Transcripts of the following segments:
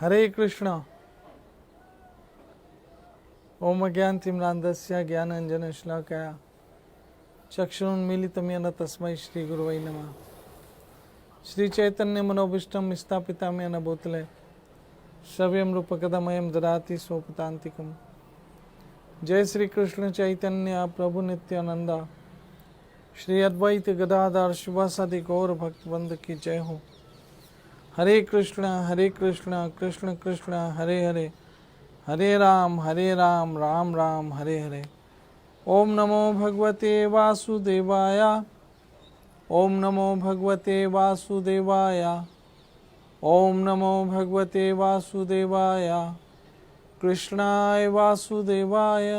हरे कृष्ण। ओम ज्ञानतिम्रान्धस्य ज्ञानाञ्जनशलाकया चक्षुरुन्मीलितं येन तस्मै श्रीगुरवे नमः। श्रीचैतन्यमनोभीष्टं स्थापितं येन भूतले श्रव्यं रूपकदमयं ददाति स्वपदान्तिकम्। जय श्री कृष्ण चैतन्य प्रभु नित्यानंद, श्री अद्वैत गदाधर शिवासादि गौर भक्तवृंद की जय हो। हरे कृष्ण कृष्ण कृष्ण हरे हरे, हरे राम राम राम हरे हरे। ओम नमो भगवते वासुदेवाय, ओम नमो भगवते वासुदेवाय, ओम नमो भगवते वासुदेवाय। कृष्णाय वासुदेवाय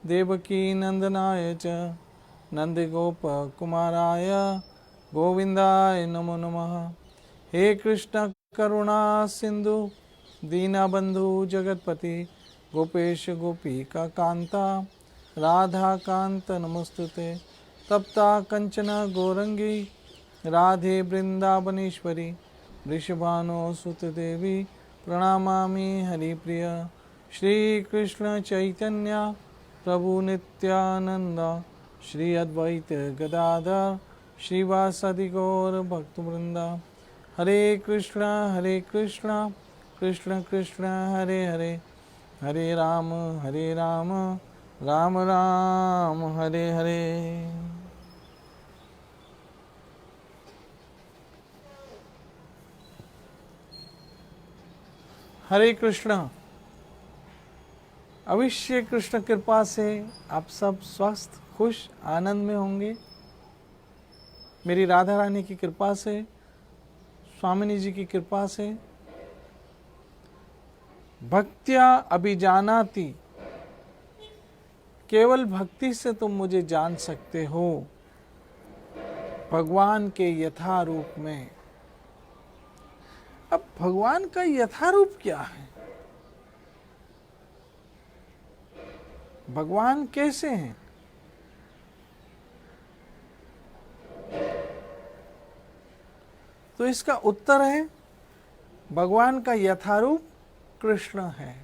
देवकी नंदनाय च नंदगोप कुमाराय गोविंदाय नमो नमः। हे कृष्ण करुणा सिंधु दीनबंधु जगतपति गोपेश गोपिका कांता राधा कांत नमस्तुते। तप्ता कंचन गौरंगी राधे वृंदावनेश्वरी वृषभानुसुत देवी प्रणमामि हरिप्रिय। श्री कृष्ण चैतन्य प्रभु नित्यानंद, श्री अद्वैत गदाधर श्रीवासादि गौर भक्तवृंद। हरे कृष्ण कृष्ण कृष्ण हरे हरे, हरे राम राम राम हरे हरे। हरे कृष्ण। अवश्य कृष्ण कृपा से आप सब स्वस्थ खुश आनंद में होंगे। मेरी राधा रानी की कृपा से, स्वामिनी जी की कृपा से। भक्त्या अभिजानाति, केवल भक्ति से तुम मुझे जान सकते हो भगवान के यथारूप में। अब भगवान का यथारूप क्या है? भगवान कैसे हैं? तो इसका उत्तर है, भगवान का यथारूप कृष्ण है।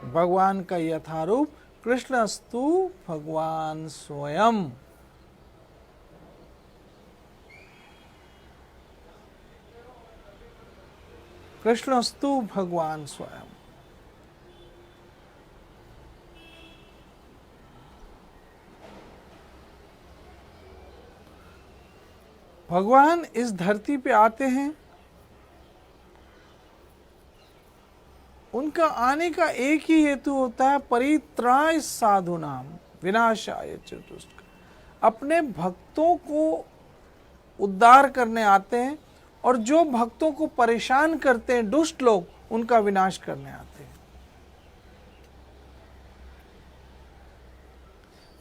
भगवान का यथारूप कृष्णस्तु भगवान स्वयं। कृष्णस्तु भगवान स्वयं। भगवान इस धरती पे आते हैं, उनका आने का एक ही हेतु होता है, परित्राय साधुनाम विनाशाय च दुष्ट। अपने भक्तों को उद्धार करने आते हैं, और जो भक्तों को परेशान करते हैं दुष्ट लोग, उनका विनाश करने आते हैं।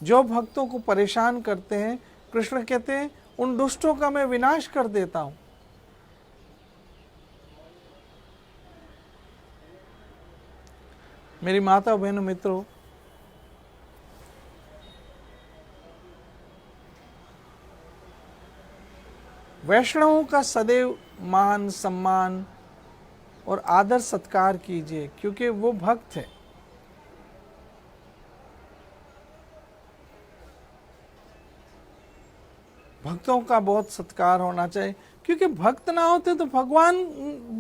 जो भक्तों को परेशान करते हैं, कृष्ण कहते हैं उन दुष्टों का मैं विनाश कर देता हूं। मेरी माता बहनों मित्रों, वैष्णवों का सदैव मान सम्मान और आदर सत्कार कीजिए, क्योंकि वो भक्त है। भक्तों का बहुत सत्कार होना चाहिए, क्योंकि भक्त ना होते तो भगवान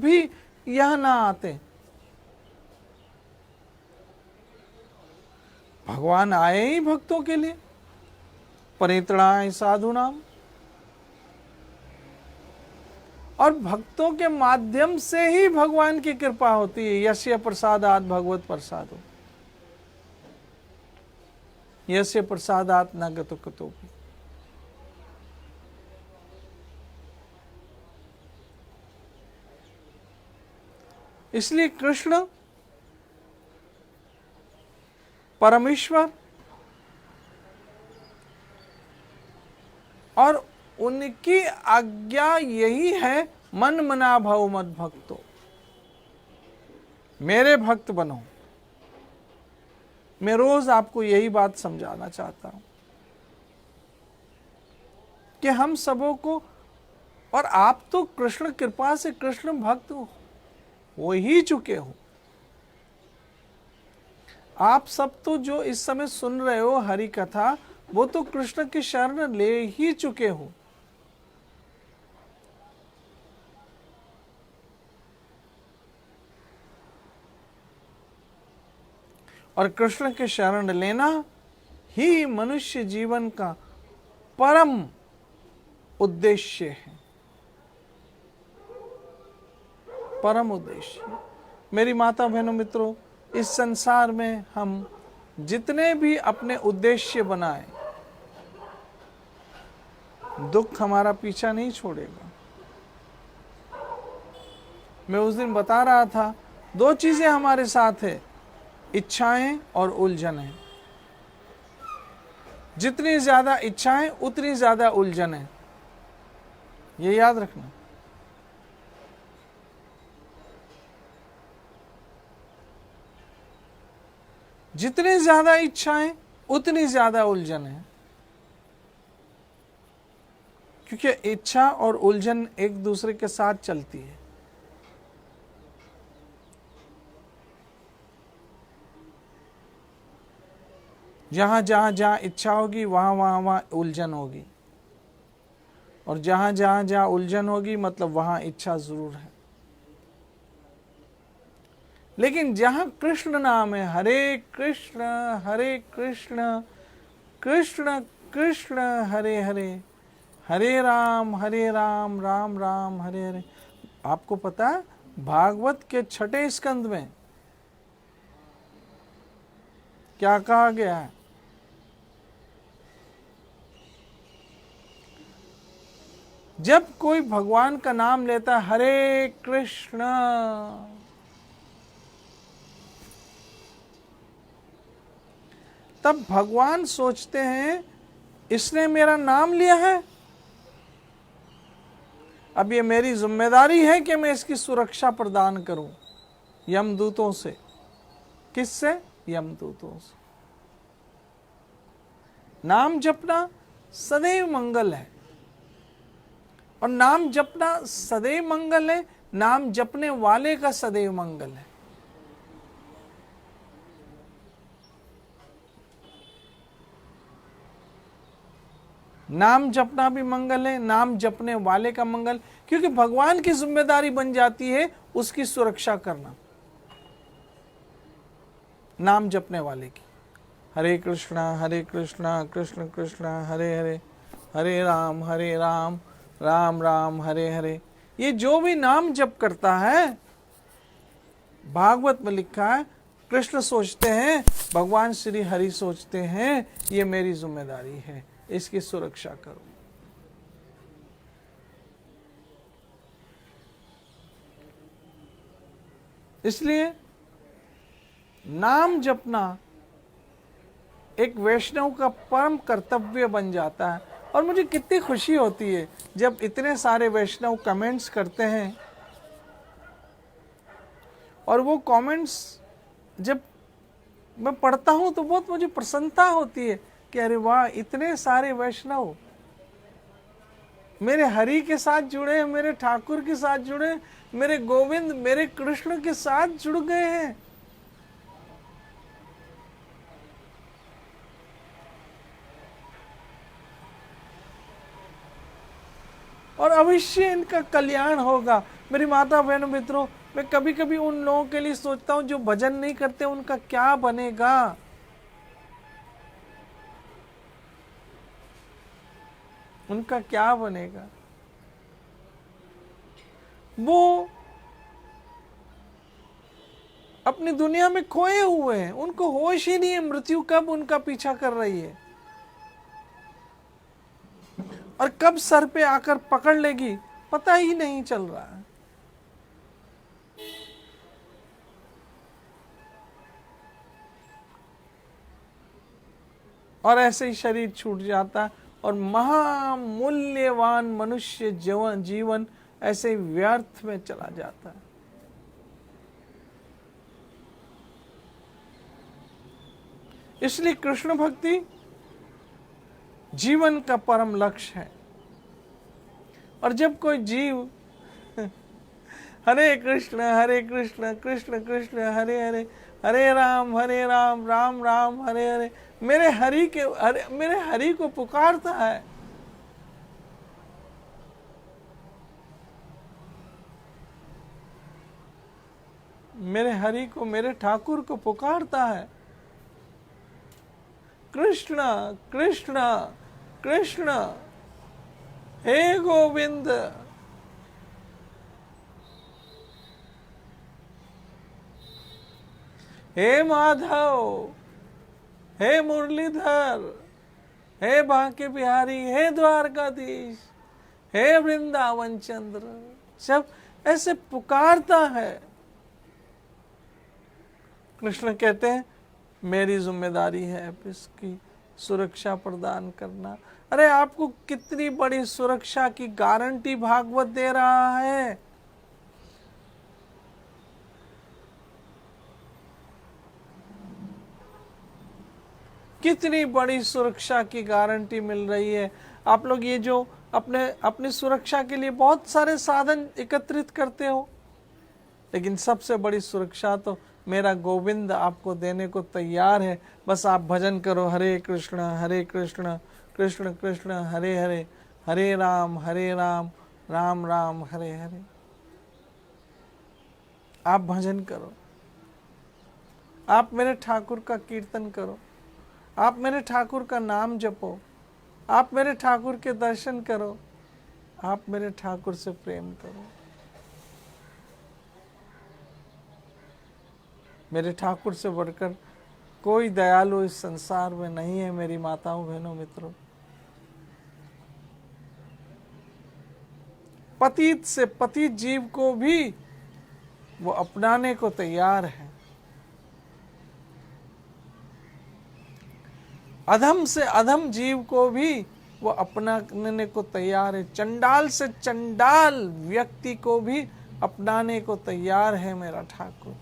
भी यहां ना आते। भगवान आए ही भक्तों के लिए, परित्राणाय साधुनाम। और भक्तों के माध्यम से ही भगवान की कृपा होती है। यस्य प्रसादात् भगवत प्रसादो, यस्य प्रसादात् न गतो कुतोपि। इसलिए कृष्ण परमेश्वर और उनकी आज्ञा यही है, मन मना भव मत भक्तो, मेरे भक्त बनो। मैं रोज आपको यही बात समझाना चाहता हूं कि हम सबों को और आप तो कृष्ण कृपा से कृष्ण भक्त हो ही चुके हो। आप सब तो जो इस समय सुन रहे हो हरि कथा, वो तो कृष्ण की शरण ले ही चुके हो। और कृष्ण के शरण लेना ही मनुष्य जीवन का परम उद्देश्य है, परम उद्देश्य। मेरी माता बहनों मित्रों, इस संसार में हम जितने भी अपने उद्देश्य बनाए, दुख हमारा पीछा नहीं छोड़ेगा। मैं उस दिन बता रहा था, दो चीजें हमारे साथ है, इच्छाएं और उलझनें। जितनी ज्यादा इच्छाएं उतनी ज्यादा उलझनें, ये याद रखना। जितनी ज्यादा इच्छाएं उतनी ज्यादा उलझनें, क्योंकि इच्छा और उलझन एक दूसरे के साथ चलती है। जहां जहां जहां इच्छा होगी वहां वहां वहां उलझन होगी, और जहां जहां जहां उलझन होगी मतलब वहां इच्छा जरूर है। लेकिन जहां कृष्ण नाम है, हरे कृष्ण कृष्ण कृष्ण हरे हरे, हरे राम राम राम हरे हरे। आपको पता है भागवत के 6 स्कंद में क्या कहा गया है? जब कोई भगवान का नाम लेता है हरे कृष्ण, तब भगवान सोचते हैं इसने मेरा नाम लिया है, अब ये मेरी जिम्मेदारी है कि मैं इसकी सुरक्षा प्रदान करूं यमदूतों से। किससे? यमदूतों से। नाम जपना सदैव मंगल है, और नाम जपना सदैव मंगल है, नाम जपने वाले का सदैव मंगल है। नाम जपना भी मंगल है, नाम जपने वाले का मंगल, क्योंकि भगवान की जिम्मेदारी बन जाती है उसकी सुरक्षा करना, नाम जपने वाले की। हरे कृष्णा कृष्ण कृष्ण हरे हरे, हरे राम राम राम हरे हरे। ये जो भी नाम जप करता है, भागवत में लिखा है, कृष्ण सोचते हैं, भगवान श्री हरि सोचते हैं, ये मेरी जिम्मेदारी है, इसकी सुरक्षा करो। इसलिए नाम जपना एक वैष्णव का परम कर्तव्य बन जाता है। और मुझे कितनी खुशी होती है जब इतने सारे वैष्णव कमेंट्स करते हैं, और वो कमेंट्स जब मैं पढ़ता हूं तो बहुत मुझे प्रसन्नता होती है कि अरे वाह, इतने सारे वैष्णव मेरे हरि के साथ जुड़े, मेरे ठाकुर के साथ जुड़े, मेरे गोविंद मेरे कृष्ण के साथ जुड़ गए हैं। और अवश्य इनका कल्याण होगा। मेरी माता बहनों मित्रों, मैं कभी कभी उन लोगों के लिए सोचता हूं जो भजन नहीं करते, उनका क्या बनेगा। उनका क्या बनेगा? वो अपनी दुनिया में खोए हुए हैं, उनको होश ही नहीं है मृत्यु कब उनका पीछा कर रही है और कब सर पे आकर पकड़ लेगी, पता ही नहीं चल रहा है। और ऐसे ही शरीर छूट जाता है और महामूल्यवान मनुष्य जीवन ऐसे ही व्यर्थ में चला जाता है। इसलिए कृष्ण भक्ति जीवन का परम लक्ष्य है। और जब कोई जीव हरे कृष्ण कृष्ण कृष्ण हरे हरे, हरे राम राम राम हरे हरे, मेरे हरि को पुकारता है, मेरे हरि को, मेरे ठाकुर को पुकारता है, कृष्ण कृष्ण कृष्ण हे गोविंद, हे माधव, हे मुरलीधर, हे बांके बिहारी, हे द्वारकाधीश, हे वृंदावन चंद्र, सब ऐसे पुकारता है। कृष्ण कहते हैं मेरी जिम्मेदारी है इसकी सुरक्षा प्रदान करना। अरे आपको कितनी बड़ी सुरक्षा की गारंटी भागवत दे रहा है। कितनी बड़ी सुरक्षा की गारंटी मिल रही है। आप लोग ये जो अपनी सुरक्षा के लिए बहुत सारे साधन एकत्रित करते हो, लेकिन सबसे बड़ी सुरक्षा तो मेरा गोविंद आपको देने को तैयार है। बस आप भजन करो, हरे कृष्ण कृष्ण कृष्ण हरे हरे, हरे राम राम राम हरे हरे। आप भजन करो, आप मेरे ठाकुर का कीर्तन करो, आप मेरे ठाकुर का नाम जपो, आप मेरे ठाकुर के दर्शन करो, आप मेरे ठाकुर से प्रेम करो। मेरे ठाकुर से बढ़कर कोई दयालु इस संसार में नहीं है मेरी माताओं बहनों मित्रों। पतित से पतित जीव को भी वो अपनाने को तैयार है, अधम से अधम जीव को भी वो अपनाने को तैयार है, चंडाल से चंडाल व्यक्ति को भी अपनाने को तैयार है मेरा ठाकुर।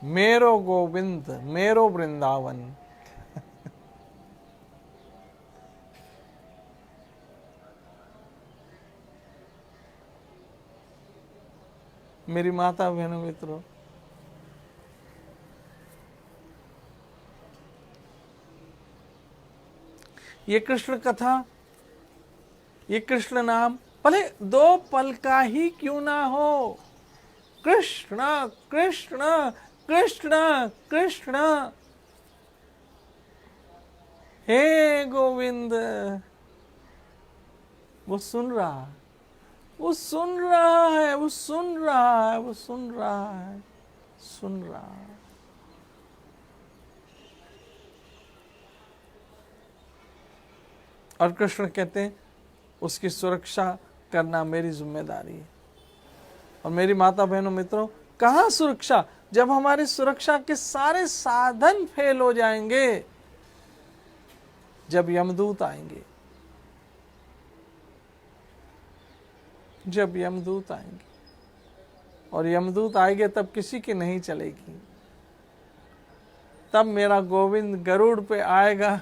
मेरो गोविंद मेरो वृंदावन। मेरी माता बहनों मित्रों, ये कृष्ण कथा, ये कृष्ण नाम भले 2 पल का ही क्यों ना हो, कृष्ण कृष्ण कृष्ण कृष्ण हे गोविंद, वो सुन रहा है, वो सुन रहा है, वो सुन रहा है, वो सुन रहा है, सुन रहा है। और कृष्ण कहते हैं उसकी सुरक्षा करना मेरी जिम्मेदारी है। और मेरी माता बहनों मित्रों, कहाँ सुरक्षा, जब हमारी सुरक्षा के सारे साधन फेल हो जाएंगे, जब यमदूत आएंगे, जब यमदूत आएंगे, और यमदूत आएंगे तब किसी की नहीं चलेगी, तब मेरा गोविंद गरुड़ पे आएगा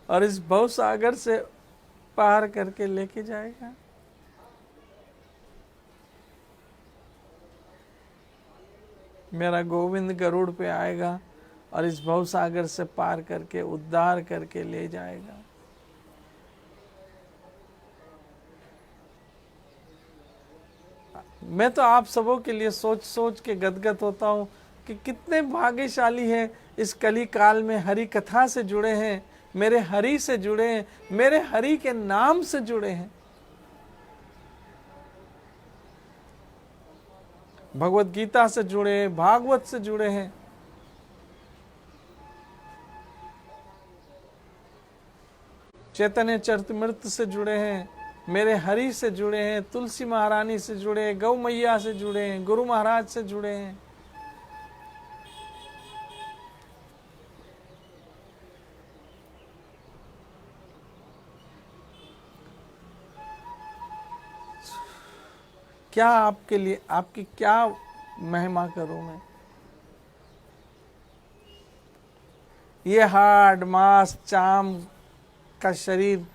और इस भवसागर से पार करके लेके जाएगा। मेरा गोविंद गरुड़ पे आएगा और इस भवसागर से पार करके उद्धार करके ले जाएगा। मैं तो आप सबों के लिए सोच सोच के गदगद होता हूँ कि कितने भाग्यशाली हैं इस कली काल में हरि कथा से जुड़े हैं, मेरे हरि से जुड़े हैं, मेरे हरि के नाम से जुड़े हैं, भगवत गीता से जुड़े हैं, भागवत से जुड़े हैं। चैतन्य चरितमृत से जुड़े हैं, मेरे हरि से जुड़े हैं, तुलसी महारानी से जुड़े हैं, गौ मैया से जुड़े हैं, गुरु महाराज से जुड़े हैं। क्या आपके लिए, आपकी क्या महिमा करूं मैं। ये हाड मांस चाम का शरीर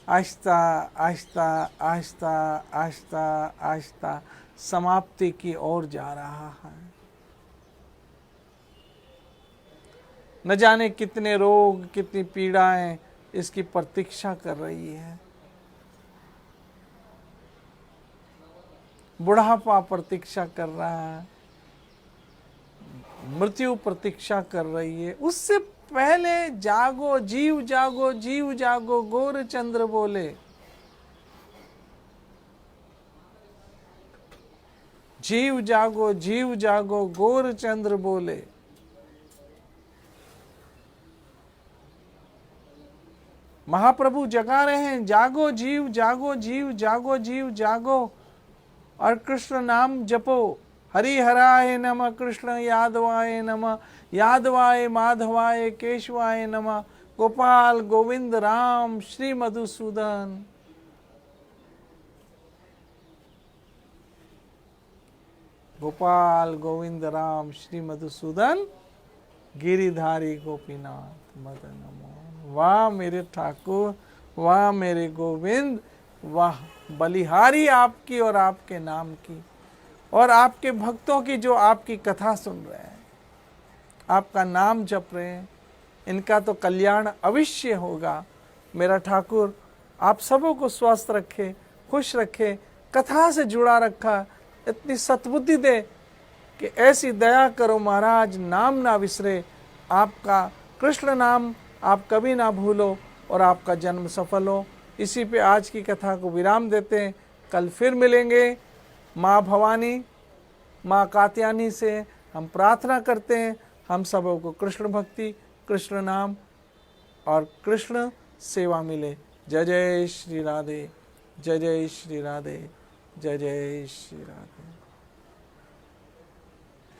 आहिस्ता आहिस्ता आहिस्ता आहिस्ता आहिस्ता समाप्ति की ओर जा रहा है। न जाने कितने रोग, कितनी पीड़ाएं इसकी प्रतीक्षा कर रही है। बुढ़ापा प्रतीक्षा कर रहा है, मृत्यु प्रतीक्षा कर रही है। उससे पहले जागो जीव जागो, जीव जागो, गौर चंद्र बोले। जीव जागो, जीव जागो, गौर चंद्र बोले। महाप्रभु जगा रहे हैं, जागो जीव जागो, जीव जागो, जीव जागो और कृष्ण नाम जपो। हरि हराय नमः, कृष्ण यादवाय नमः, यादवाय माधवाय केशवाय नमः, गोपाल गोविंद राम श्री मधुसूदन। गोपाल गोविंद राम श्री मधुसूदन, गिरिधारी गोपीनाथ मदन मोहन। वाह मेरे ठाकुर, वाह मेरे गोविंद, वाह बलिहारी आपकी और आपके नाम की और आपके भक्तों की जो आपकी कथा सुन रहे हैं, आपका नाम जप रहे हैं, इनका तो कल्याण अवश्य होगा। मेरा ठाकुर आप सबों को स्वस्थ रखे, खुश रखे, कथा से जुड़ा रखा, इतनी सद्बुद्धि दे कि ऐसी दया करो महाराज, नाम ना विसरे, आपका कृष्ण नाम आप कभी ना भूलो और आपका जन्म सफल हो। इसी पे आज की कथा को विराम देते हैं। कल फिर मिलेंगे। माँ भवानी, माँ कात्यायनी से हम प्रार्थना करते हैं हम सबों को कृष्ण भक्ति, कृष्ण नाम और कृष्ण सेवा मिले। जय जय श्री राधे, जय जय श्री राधे, जय जय श्री राधे।